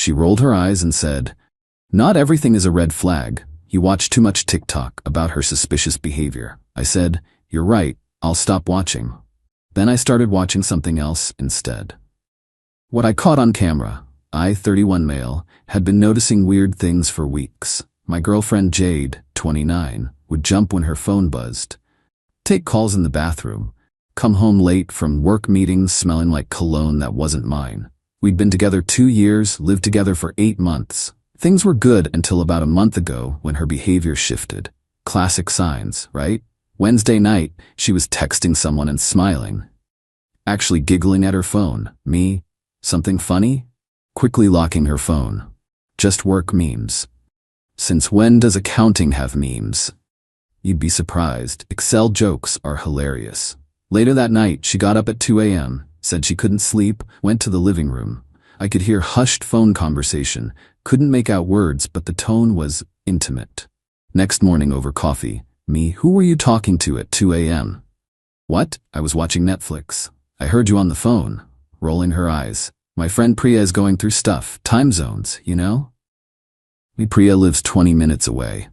She rolled her eyes and said, "Not everything is a red flag. You watch too much TikTok," about her suspicious behavior. I said, "You're right, I'll stop watching." Then I started watching something else instead. What I caught on camera, I, 31 male, had been noticing weird things for weeks. My girlfriend Jade, 29, would jump when her phone buzzed, take calls in the bathroom, come home late from work meetings smelling like cologne that wasn't mine. We'd been together 2 years, lived together for 8 months. Things were good until about a month ago when her behavior shifted. Classic signs, right? Wednesday night, she was texting someone and smiling. Actually giggling at her phone. Me? Something funny? Quickly locking her phone. Just work memes. Since when does accounting have memes? You'd be surprised. Excel jokes are hilarious. Later that night, she got up at 2 a.m., said she couldn't sleep, went to the living room. I could hear hushed phone conversation, couldn't make out words, but the tone was intimate. Next morning over coffee, "Me, who were you talking to at 2 a.m.? "What? I was watching Netflix." "I heard you on the phone." Rolling her eyes. "My friend Priya is going through stuff, time zones, you know?" Priya lives 20 minutes away.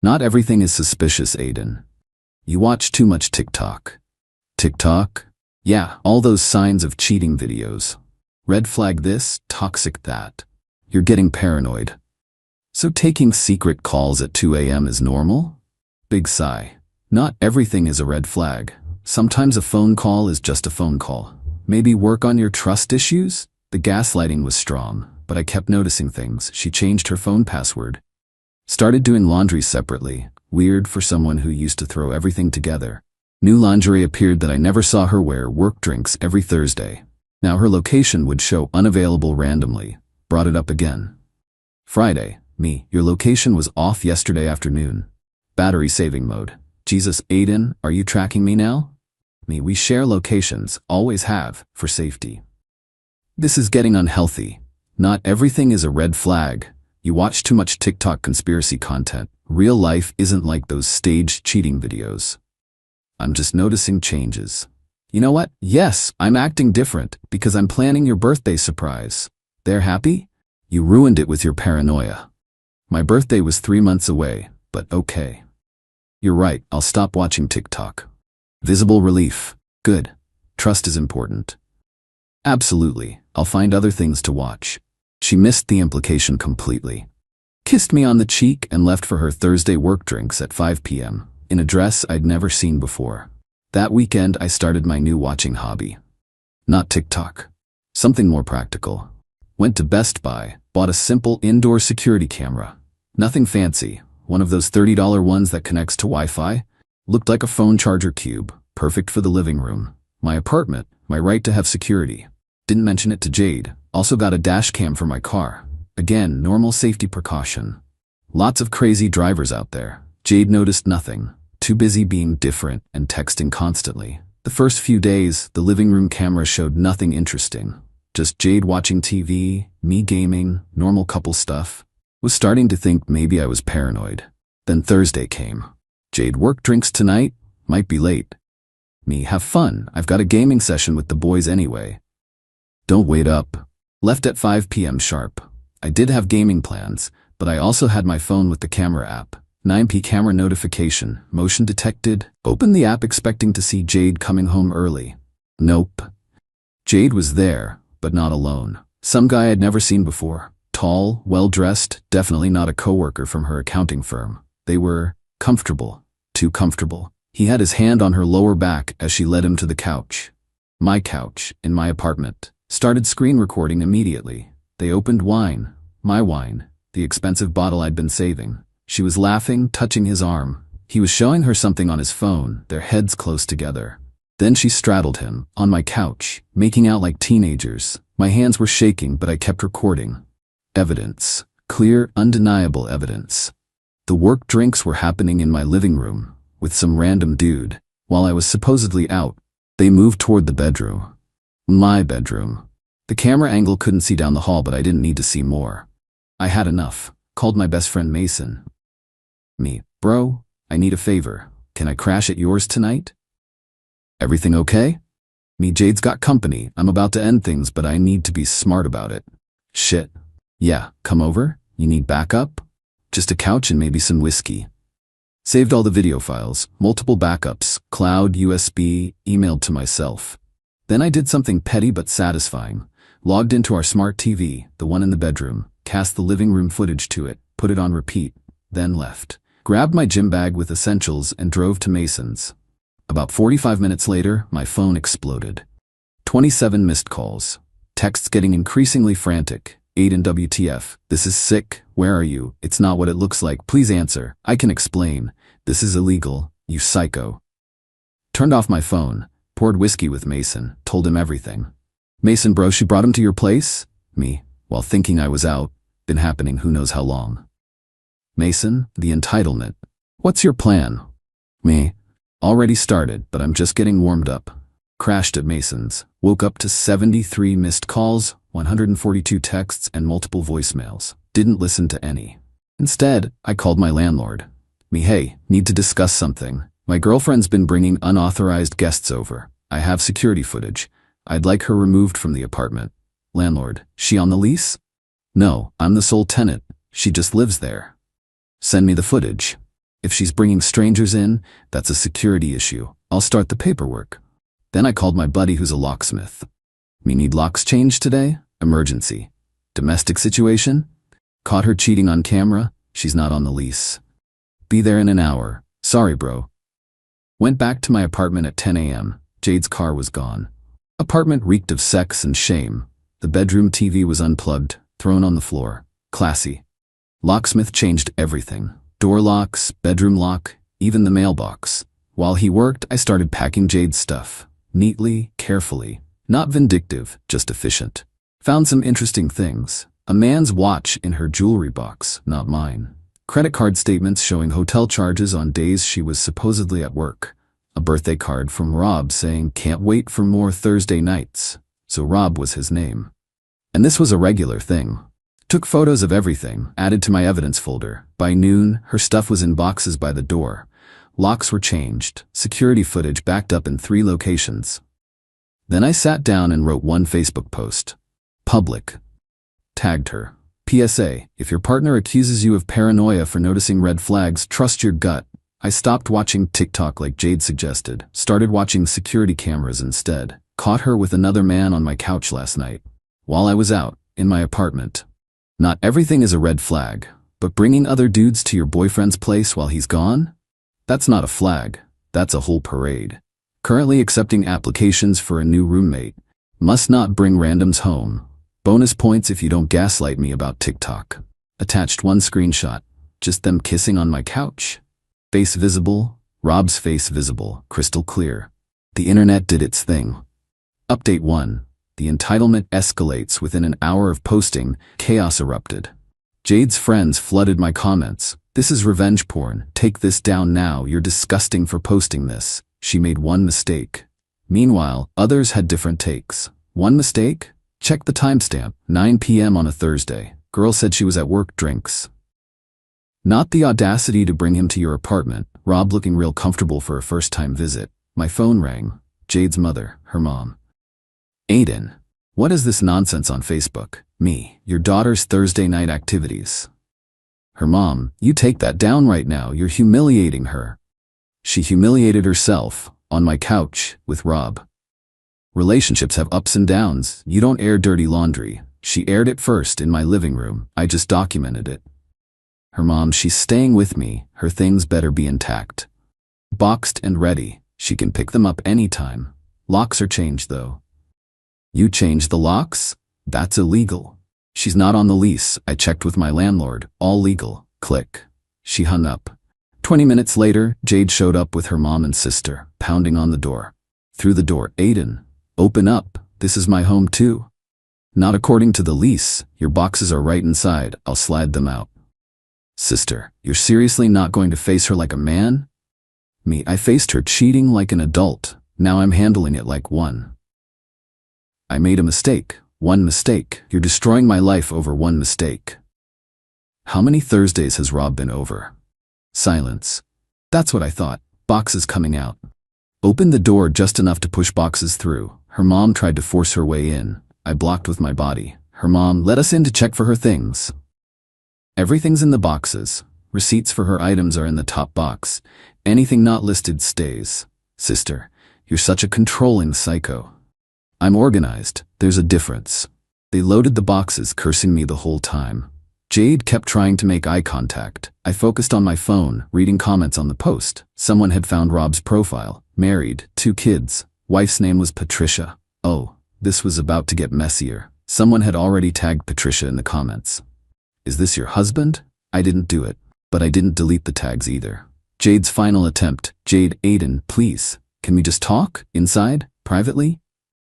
Not everything is suspicious, Aiden. You watch too much TikTok. TikTok? Yeah, all those signs of cheating videos. Red flag this, toxic that. You're getting paranoid. So taking secret calls at 2 a.m. is normal? Big sigh. Not everything is a red flag. Sometimes a phone call is just a phone call. Maybe work on your trust issues? The gaslighting was strong, but I kept noticing things. She changed her phone password. Started doing laundry separately. Weird for someone who used to throw everything together. New lingerie appeared that I never saw her wear. Work drinks every Thursday. Now her location would show unavailable randomly. Brought it up again. Friday. Me, your location was off yesterday afternoon. Battery saving mode. Jesus, Aiden, are you tracking me now? Me, we share locations, always have, for safety. This is getting unhealthy. Not everything is a red flag. You watch too much TikTok conspiracy content. Real life isn't like those staged cheating videos. I'm just noticing changes. You know what? Yes, I'm acting different because I'm planning your birthday surprise. They're happy? You ruined it with your paranoia. My birthday was 3 months away, but okay. You're right, I'll stop watching TikTok. Visible relief. Good. Trust is important. Absolutely, I'll find other things to watch. She missed the implication completely. Kissed me on the cheek and left for her Thursday work drinks at 5 p.m. in a dress I'd never seen before. That weekend I started my new watching hobby. Not TikTok. Something more practical. Went to Best Buy, bought a simple indoor security camera. Nothing fancy, one of those $30 ones that connects to Wi-Fi. Looked like a phone charger cube, perfect for the living room. My apartment, my right to have security. Didn't mention it to Jade. Also got a dash cam for my car. Again, normal safety precaution. Lots of crazy drivers out there. Jade noticed nothing. Too busy being different and texting constantly. The first few days, the living room camera showed nothing interesting. Just Jade watching TV, me gaming, normal couple stuff. Was starting to think maybe I was paranoid. Then Thursday came. Jade, work drinks tonight? Might be late. Me, have fun. I've got a gaming session with the boys anyway. Don't wait up. Left at 5 p.m. sharp. I did have gaming plans, but I also had my phone with the camera app. 9 p.m. camera notification, motion detected. Opened the app expecting to see Jade coming home early. Nope. Jade was there, but not alone. Some guy I'd never seen before. Tall, well-dressed, definitely not a coworker from her accounting firm. They were comfortable. Too comfortable. He had his hand on her lower back as she led him to the couch. My couch, in my apartment. Started screen recording immediately. They opened wine. My wine. The expensive bottle I'd been saving. She was laughing, touching his arm. He was showing her something on his phone, their heads close together. Then she straddled him, on my couch, making out like teenagers. My hands were shaking, but I kept recording. Evidence. Clear, undeniable evidence. The work drinks were happening in my living room, with some random dude. While I was supposedly out, they moved toward the bedroom. My bedroom. The camera angle couldn't see down the hall, but I didn't need to see more. I had enough. Called my best friend Mason. Me, bro, I need a favor. Can I crash at yours tonight? Everything okay? Me, Jade's got company. I'm about to end things, but I need to be smart about it. Shit. Yeah, come over? You need backup? Just a couch and maybe some whiskey. Saved all the video files, multiple backups, cloud, USB, emailed to myself. Then I did something petty but satisfying. Logged into our smart TV, the one in the bedroom, cast the living room footage to it, put it on repeat, then left. Grabbed my gym bag with essentials and drove to Mason's. About 45 minutes later, my phone exploded. 27 missed calls. Texts getting increasingly frantic. Aiden, WTF. This is sick. Where are you? It's not what it looks like. Please answer. I can explain. This is illegal. You psycho. Turned off my phone. Poured whiskey with Mason. Told him everything. Mason, bro, she brought him to your place? Me. While thinking I was out. Been happening who knows how long. Mason, the entitlement. What's your plan? Me. Already started, but I'm just getting warmed up. Crashed at Mason's. Woke up to 73 missed calls, 142 texts, and multiple voicemails. Didn't listen to any. Instead, I called my landlord. Me, hey, need to discuss something. My girlfriend's been bringing unauthorized guests over. I have security footage. I'd like her removed from the apartment. Landlord, she on the lease? No, I'm the sole tenant. She just lives there. Send me the footage. If she's bringing strangers in, that's a security issue. I'll start the paperwork. Then I called my buddy who's a locksmith. Me need locks changed today? Emergency. Domestic situation? Caught her cheating on camera? She's not on the lease. Be there in an hour. Sorry, bro. Went back to my apartment at 10 a.m. Jade's car was gone. Apartment reeked of sex and shame. The bedroom TV was unplugged, thrown on the floor. Classy. Locksmith changed everything. Door locks, bedroom lock, even the mailbox. While he worked, I started packing Jade's stuff. Neatly, carefully. Not vindictive, just efficient. Found some interesting things. A man's watch in her jewelry box, not mine. Credit card statements showing hotel charges on days she was supposedly at work. A birthday card from Rob saying, "Can't wait for more Thursday nights." So Rob was his name. And this was a regular thing. Took photos of everything, added to my evidence folder. By noon, her stuff was in boxes by the door. Locks were changed, security footage backed up in 3 locations. Then I sat down and wrote one Facebook post. Public. Tagged her. PSA, if your partner accuses you of paranoia for noticing red flags, trust your gut. I stopped watching TikTok like Jade suggested, started watching security cameras instead. Caught her with another man on my couch last night. While I was out, in my apartment. Not everything is a red flag, but bringing other dudes to your boyfriend's place while he's gone? That's not a flag, that's a whole parade. Currently accepting applications for a new roommate. Must not bring randoms home. Bonus points if you don't gaslight me about TikTok. Attached one screenshot. Just them kissing on my couch. Face visible. Rob's face visible. Crystal clear. The internet did its thing. Update 1. The entitlement escalates within an hour of posting. Chaos erupted. Jade's friends flooded my comments. This is revenge porn. Take this down now. You're disgusting for posting this. She made one mistake. Meanwhile, others had different takes. One mistake? Check the timestamp. 9 p.m. on a Thursday. Girl said she was at work, drinks. Not the audacity to bring him to your apartment. Rob looking real comfortable for a first-time visit. My phone rang. Jade's mother, her mom. Aiden, what is this nonsense on Facebook? Me, your daughter's Thursday night activities. Her mom, you take that down right now. You're humiliating her. She humiliated herself, on my couch, with Rob. Relationships have ups and downs. You don't air dirty laundry. She aired it first in my living room. I just documented it. Her mom, she's staying with me. Her things better be intact. Boxed and ready. She can pick them up anytime. Locks are changed though. You changed the locks? That's illegal. She's not on the lease. I checked with my landlord. All legal. Click. She hung up. 20 minutes later, Jade showed up with her mom and sister, pounding on the door. Through the door, Aiden, open up. This is my home too. Not according to the lease. Your boxes are right inside. I'll slide them out. Sister, you're seriously not going to face her like a man? Me, I faced her cheating like an adult. Now I'm handling it like one. I made a mistake. One mistake. You're destroying my life over one mistake. How many Thursdays has Rob been over? Silence. That's what I thought. Boxes coming out. Opened the door just enough to push boxes through. Her mom tried to force her way in. I blocked with my body. Her mom let us in to check for her things. Everything's in the boxes. Receipts for her items are in the top box. Anything not listed stays. Sister, you're such a controlling psycho. I'm organized. There's a difference. They loaded the boxes, cursing me the whole time. Jade kept trying to make eye contact. I focused on my phone, reading comments on the post. Someone had found Rob's profile. Married, 2 kids. Wife's name was Patricia. Oh, this was about to get messier. Someone had already tagged Patricia in the comments. Is this your husband? I didn't do it, but I didn't delete the tags either. Jade's final attempt. Jade, Aiden, please. Can we just talk? Inside? Privately?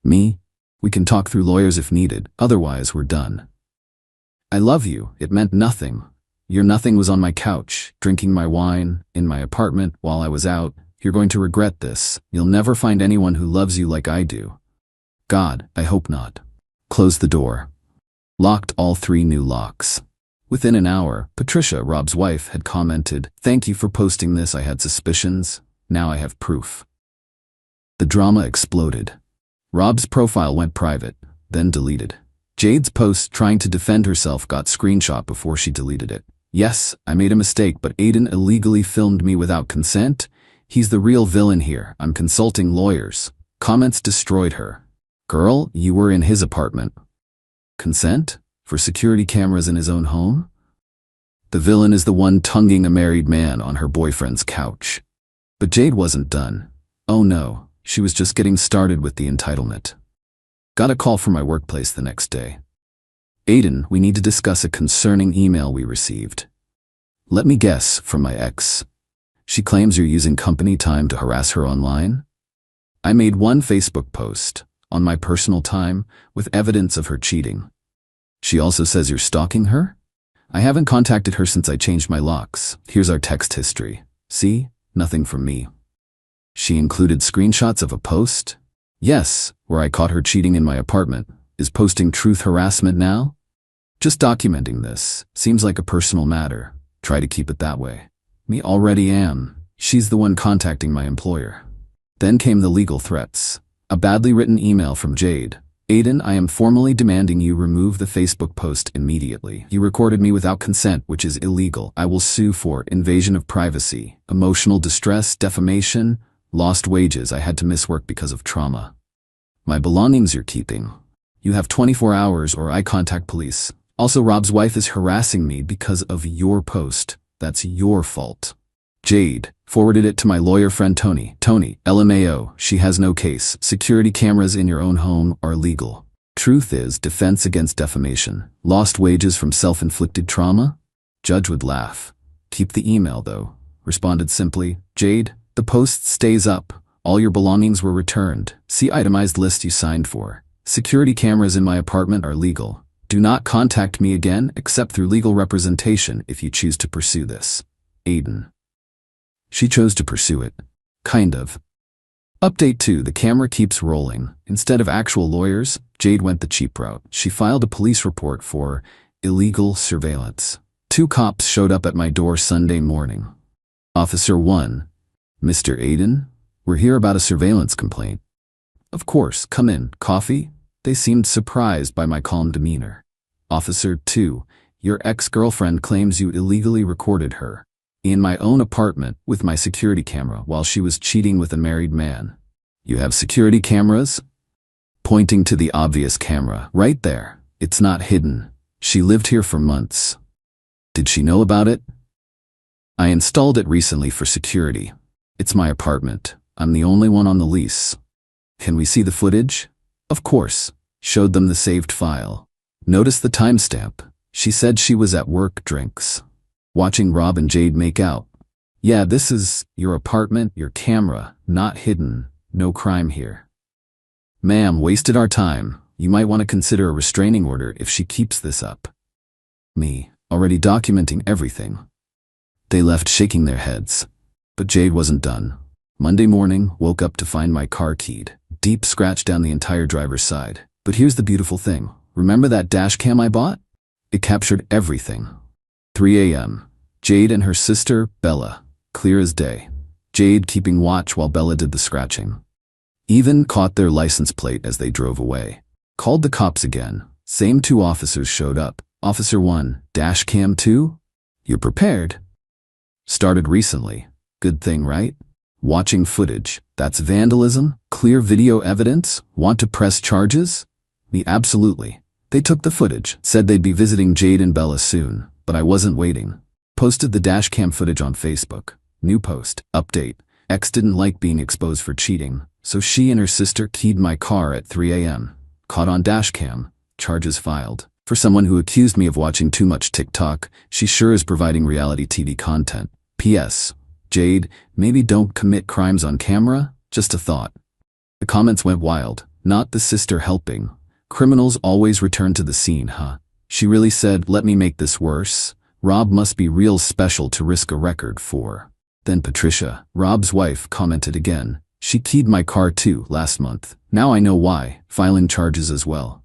Me? We can talk through lawyers if needed, otherwise we're done. I love you. It meant nothing. Your nothing was on my couch, drinking my wine, in my apartment while I was out. You're going to regret this. You'll never find anyone who loves you like I do. God, I hope not. Closed the door. Locked all 3 new locks. Within an hour, Patricia, Rob's wife, had commented, "Thank you for posting this. I had suspicions. Now I have proof." The drama exploded. Rob's profile went private, then deleted. Jade's post trying to defend herself got screenshot before she deleted it. Yes, I made a mistake, but Aiden illegally filmed me without consent. He's the real villain here. I'm consulting lawyers. Comments destroyed her. Girl, you were in his apartment. Consent? For security cameras in his own home? The villain is the one tonguing a married man on her boyfriend's couch. But Jade wasn't done. Oh no, she was just getting started with the entitlement. Got a call from my workplace the next day. Aiden, we need to discuss a concerning email we received. Let me guess, from my ex. She claims you're using company time to harass her online? I made one Facebook post, on my personal time, with evidence of her cheating. She also says you're stalking her? I haven't contacted her since I changed my locks. Here's our text history. See? Nothing from me. She included screenshots of a post? Yes, where I caught her cheating in my apartment. Is posting truth harassment now? Just documenting this. Seems like a personal matter. Try to keep it that way. Me already am. She's the one contacting my employer. Then came the legal threats. A badly written email from Jade. Aiden, I am formally demanding you remove the Facebook post immediately. You recorded me without consent, which is illegal. I will sue for invasion of privacy, emotional distress, defamation, lost wages. I had to miss work because of trauma. My belongings you're keeping. You have 24 hours or I contact police. Also, Rob's wife is harassing me because of your post. That's your fault. Jade forwarded it to my lawyer friend Tony. Tony, LMAO, she has no case. Security cameras in your own home are legal. Truth is, defense against defamation. Lost wages from self-inflicted trauma? Judge would laugh. Keep the email, though. Responded simply, Jade, the post stays up. All your belongings were returned. See itemized list you signed for. Security cameras in my apartment are legal. Do not contact me again except through legal representation if you choose to pursue this. Aiden. She chose to pursue it. Kind of. Update 2. The camera keeps rolling. Instead of actual lawyers, Jade went the cheap route. She filed a police report for illegal surveillance. 2 cops showed up at my door Sunday morning. Officer 1. Mr. Aiden? We're here about a surveillance complaint. Of course, come in. Coffee? They seemed surprised by my calm demeanor. Officer 2. Your ex-girlfriend claims you illegally recorded her. In my own apartment with my security camera while she was cheating with a married man. You have security cameras? Pointing to the obvious camera. Right there. It's not hidden. She lived here for months. Did she know about it? I installed it recently for security. It's my apartment. I'm the only one on the lease. Can we see the footage? Of course. Showed them the saved file. Notice the timestamp. She said she was at work drinks. Watching Rob and Jade make out. Yeah, this is your apartment, your camera, not hidden, no crime here. Ma'am, wasted our time. You might want to consider a restraining order if she keeps this up. Me, already documenting everything. They left shaking their heads. But Jade wasn't done. Monday morning, woke up to find my car keyed. Deep scratch down the entire driver's side. But here's the beautiful thing. Remember that dash cam I bought? It captured everything. 3 a.m. Jade and her sister, Bella. Clear as day. Jade keeping watch while Bella did the scratching. Even caught their license plate as they drove away. Called the cops again. Same 2 officers showed up. Officer 1, dash cam 2? You're prepared. Started recently. Good thing, right? Watching footage. That's vandalism? Clear video evidence? Want to press charges? Me, absolutely. They took the footage, said they'd be visiting Jade and Bella soon, but I wasn't waiting. Posted the dashcam footage on Facebook. New post. Update. Ex didn't like being exposed for cheating, so she and her sister keyed my car at 3 a.m. Caught on dashcam. Charges filed. For someone who accused me of watching too much TikTok, she sure is providing reality TV content. P.S. Jade, maybe don't commit crimes on camera? Just a thought. The comments went wild. Not the sister helping. Criminals always return to the scene, huh? She really said, let me make this worse. Rob must be real special to risk a record for. Then Patricia, Rob's wife, commented again. She keyed my car too last month. Now I know why. Filing charges as well.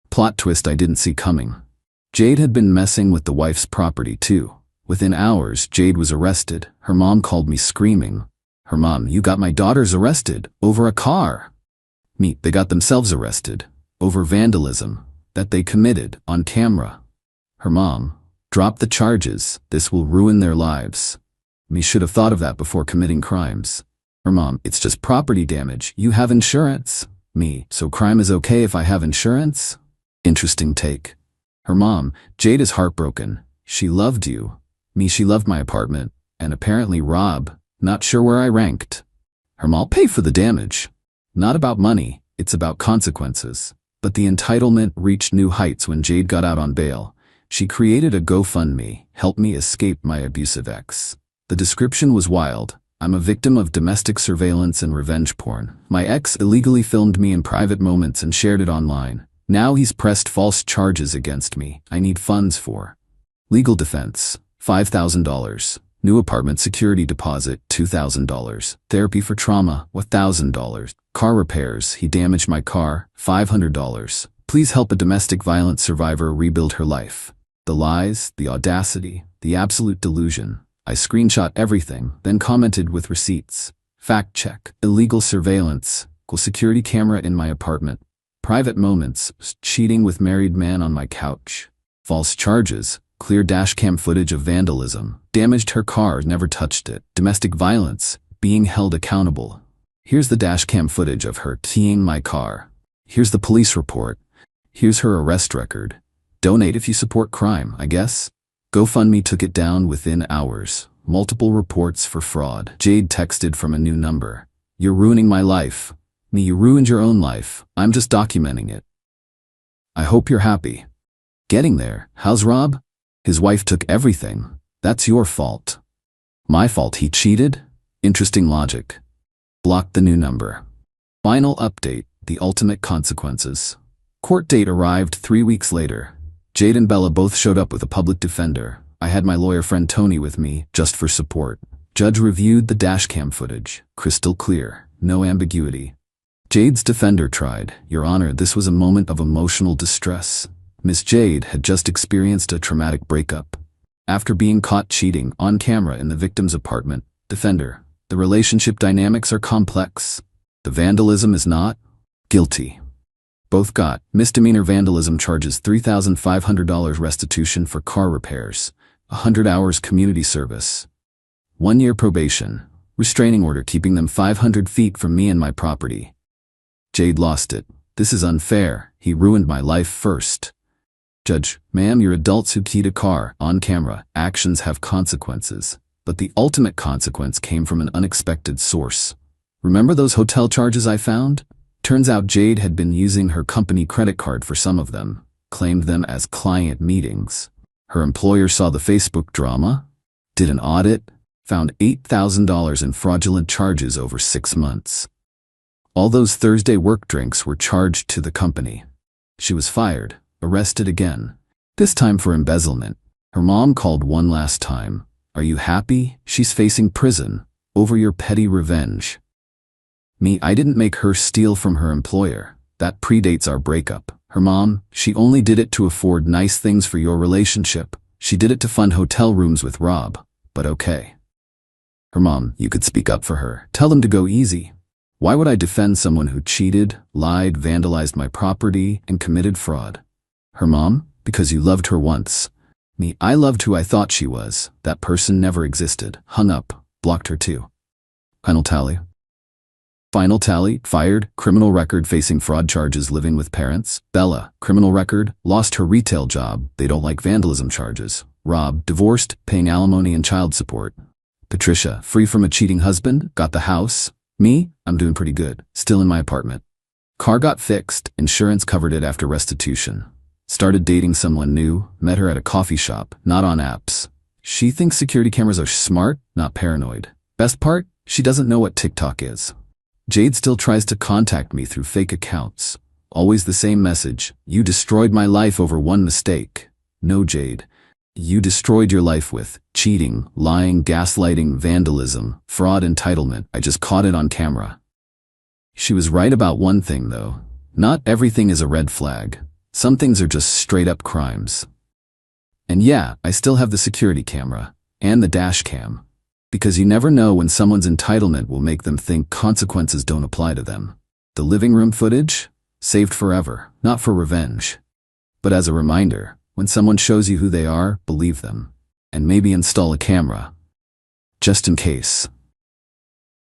Plot twist I didn't see coming. Jade had been messing with the wife's property too. Within hours, Jade was arrested. Her mom called me screaming. Her mom, you got my daughters arrested over a car. Me, they got themselves arrested over vandalism that they committed on camera. Her mom, drop the charges. This will ruin their lives. Me, should have thought of that before committing crimes. Her mom, it's just property damage. You have insurance. Me, so crime is okay if I have insurance? Interesting take. Her mom, Jade is heartbroken. She loved you. Me, she loved my apartment. And apparently Rob, not sure where I ranked. Her mom, pay for the damage. Not about money, it's about consequences. But the entitlement reached new heights when Jade got out on bail. She created a GoFundMe, help me escape my abusive ex. The description was wild. I'm a victim of domestic surveillance and revenge porn. My ex illegally filmed me in private moments and shared it online. Now he's pressed false charges against me. I need funds for legal defense, $5,000. New apartment security deposit, $2,000. Therapy for trauma, $1,000. Car repairs, he damaged my car, $500. Please help a domestic violence survivor rebuild her life. The lies, the audacity, the absolute delusion. I screenshot everything, then commented with receipts. Fact check. Illegal surveillance. Security camera in my apartment. Private moments. Cheating with married man on my couch. False charges. Clear dashcam footage of vandalism. Damaged her car, never touched it. Domestic violence. Being held accountable. Here's the dashcam footage of her keying my car. Here's the police report. Here's her arrest record. Donate if you support crime, I guess. GoFundMe took it down within hours. Multiple reports for fraud. Jade texted from a new number. You're ruining my life. Me, you ruined your own life. I'm just documenting it. I hope you're happy. Getting there. How's Rob? His wife took everything. That's your fault. My fault he cheated? Interesting logic. Blocked the new number. Final update. The ultimate consequences. Court date arrived 3 weeks later. Jade and Bella both showed up with a public defender. I had my lawyer friend Tony with me, just for support. Judge reviewed the dashcam footage. Crystal clear. No ambiguity. Jade's defender tried. Your Honor, this was a moment of emotional distress. Miss Jade had just experienced a traumatic breakup. After being caught cheating on camera in the victim's apartment, defender, the relationship dynamics are complex. The vandalism is not. Guilty. Both got misdemeanor vandalism charges, $3,500 restitution for car repairs, 100 hours community service, 1 year probation, restraining order keeping them 500 feet from me and my property. Jade lost it. This is unfair. He ruined my life first. Judge, ma'am, you're adults who keyed a car on camera. Actions have consequences. But the ultimate consequence came from an unexpected source. Remember those hotel charges I found? Turns out Jade had been using her company credit card for some of them, claimed them as client meetings. Her employer saw the Facebook drama, did an audit, found $8,000 in fraudulent charges over 6 months. All those Thursday work drinks were charged to the company. She was fired, arrested again, this time for embezzlement. Her mom called one last time. Are you happy? She's facing prison over your petty revenge. Me, I didn't make her steal from her employer. That predates our breakup. Her mom, she only did it to afford nice things for your relationship. She did it to fund hotel rooms with Rob, but okay. Her mom, you could speak up for her. Tell them to go easy. Why would I defend someone who cheated, lied, vandalized my property, and committed fraud? Her mom? Because you loved her once. Me, I loved who I thought she was. That person never existed. Hung up. Blocked her too. Final tally. Final tally, fired, criminal record facing fraud charges living with parents. Bella, criminal record, lost her retail job, they don't like vandalism charges. Rob, divorced, paying alimony and child support. Patricia, free from a cheating husband, got the house. Me, I'm doing pretty good, still in my apartment. Car got fixed, insurance covered it after restitution. Started dating someone new, met her at a coffee shop, not on apps. She thinks security cameras are smart, not paranoid. Best part, she doesn't know what TikTok is. Jade still tries to contact me through fake accounts. Always the same message. You destroyed my life over one mistake. No, Jade. You destroyed your life with cheating, lying, gaslighting, vandalism, fraud, entitlement. I just caught it on camera. She was right about one thing, though. Not everything is a red flag. Some things are just straight-up crimes. And yeah, I still have the security camera and the dash cam. Because you never know when someone's entitlement will make them think consequences don't apply to them. The living room footage? Saved forever, not for revenge. But as a reminder, when someone shows you who they are, believe them. And maybe install a camera. Just in case.